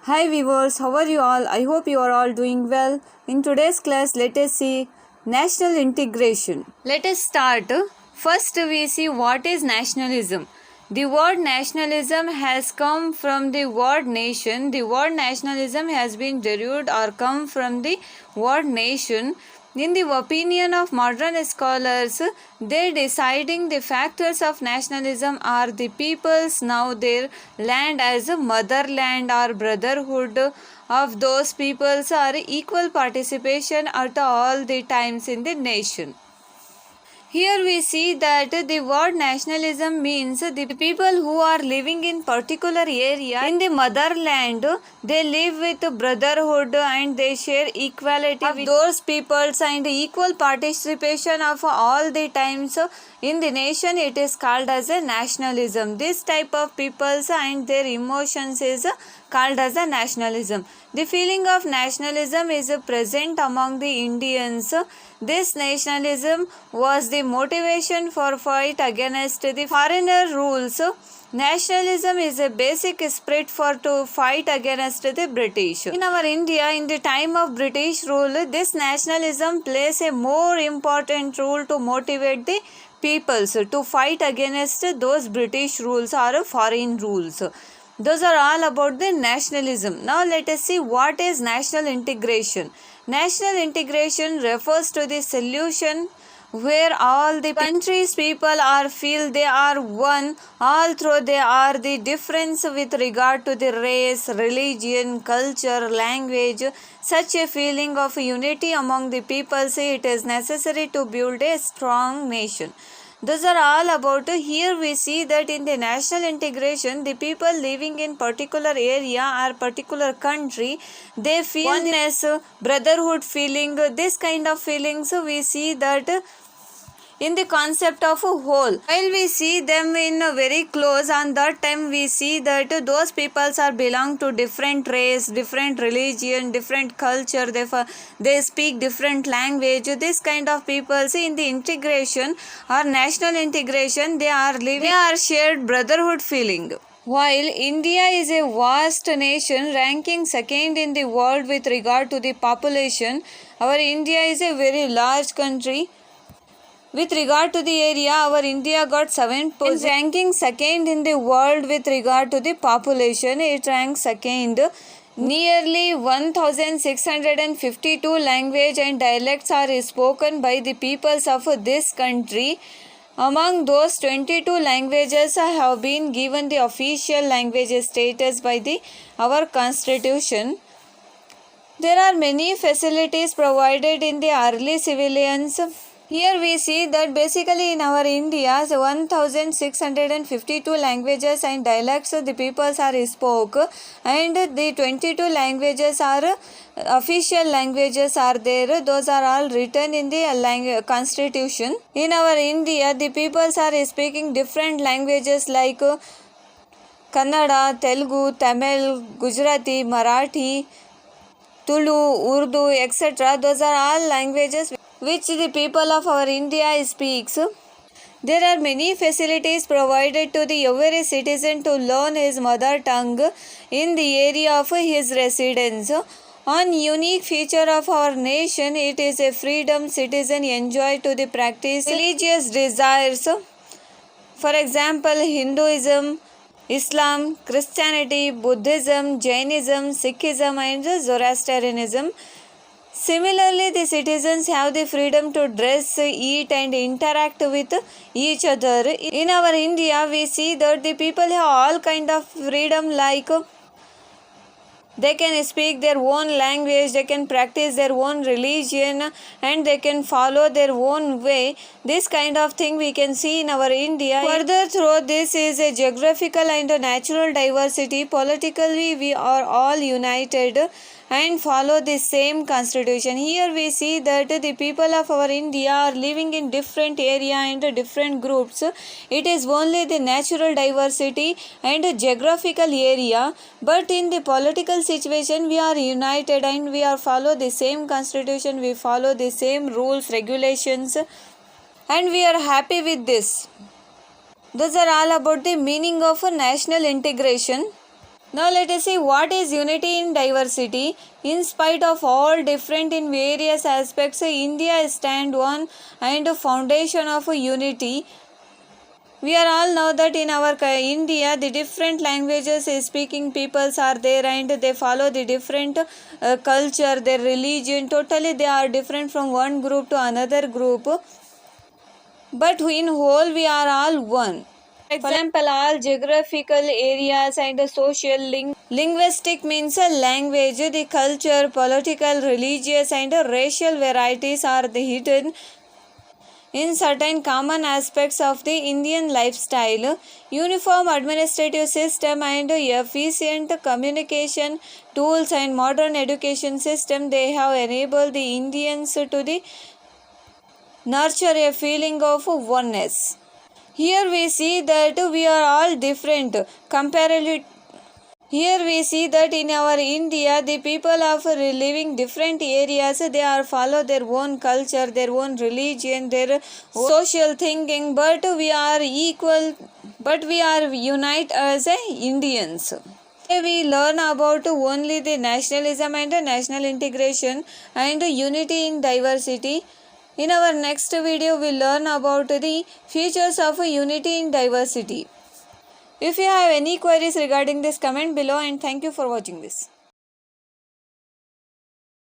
Hi viewers, how are you all? I hope you are all doing well. In today's class, let us see national integration. Let us start. First, we see what is nationalism. The word nationalism has come from the word nation. The word nationalism has been derived or come from the word nation. In the opinion of modern scholars, they deciding the factors of nationalism are the peoples now their land as a motherland or brotherhood of those peoples or equal participation at all the times in the nation. Here we see that the word nationalism means the people who are living in particular area in the motherland, they live with brotherhood and they share equality with those peoples and equal participation of all the times in the nation. It is called as a nationalism. This type of peoples and their emotions is called as a nationalism. The feeling of nationalism is present among the Indians. This nationalism was the motivation for fight against the foreigner rules. Nationalism is a basic spirit for to fight against the British. In our India, in the time of British rule, this nationalism plays a more important role to motivate the peoples to fight against those British rules or foreign rules. Those are all about the nationalism. Now let us see what is national integration. National integration refers to the solution where all the country's people are feel they are one, although they are the difference with regard to the race, religion, culture, language. Such a feeling of unity among the people say it is necessary to build a strong nation. Those are all about. Here we see that in the national integration, the people living in particular area or particular country, they feel oneness, brotherhood feeling, this kind of feelings we see that in the concept of a whole. While we see them in very close, on that time we see that those peoples are belong to different race, different religion, different culture, they speak different language. This kind of peoples in the integration or national integration, they are shared brotherhood feeling. While India is a vast nation ranking second in the world with regard to the population, our India is a very large country. With regard to the area, our India got 7th position, ranking second in the world with regard to the population. It ranks second. Nearly 1652 language and dialects are spoken by the peoples of this country. Among those, 22 languages have been given the official language status by our constitution. There are many facilities provided in the early civilians. Here we see that basically in our India, 1652 languages and dialects the peoples are spoke, and the 22 languages are official languages are there. Those are all written in the constitution. In our India, the peoples are speaking different languages like Kannada, Telugu, Tamil, Gujarati, Marathi, Tulu, Urdu, etc. Those are all languages which the people of our India speaks. There are many facilities provided to the every citizen to learn his mother tongue in the area of his residence. One unique feature of our nation, it is a freedom citizen enjoy to the practice religious desires. For example, Hinduism, Islam, Christianity, Buddhism, Jainism, Sikhism and Zoroastrianism. Similarly, the citizens have the freedom to dress, eat and interact with each other. In our India, we see that the people have all kind of freedom, like they can speak their own language, they can practice their own religion and they can follow their own way. This kind of thing we can see in our India. Further, through this is a geographical and a natural diversity. Politically, we are all united and follow the same constitution. Here we see that the people of our India are living in different area and different groups. It is only the natural diversity and geographical area, but in the political situation we are united and we are follow the same constitution, we follow the same rules, regulations, and we are happy with this. Those are all about the meaning of national integration. Now let us see what is unity in diversity. In spite of all different in various aspects, India stand one and foundation of unity. We are all know that in our India, the different languages speaking peoples are there and they follow the different culture, their religion. Totally they are different from one group to another group. But in whole we are all one. For example, all geographical areas and social linguistic means a language, the culture, political, religious and racial varieties are the hidden in certain common aspects of the Indian lifestyle. Uniform administrative system and efficient communication tools and modern education system, they have enabled the Indians to nurture a feeling of oneness. Here we see that we are all different. Comparatively, here we see that in our India, the people of living different areas, they are follow their own culture, their own religion, their social thinking, but we are equal, but we are unite as Indians. We learn about only the nationalism and national integration and unity in diversity. In our next video, we learn about the features of unity in diversity. If you have any queries regarding this, comment below, and thank you for watching this.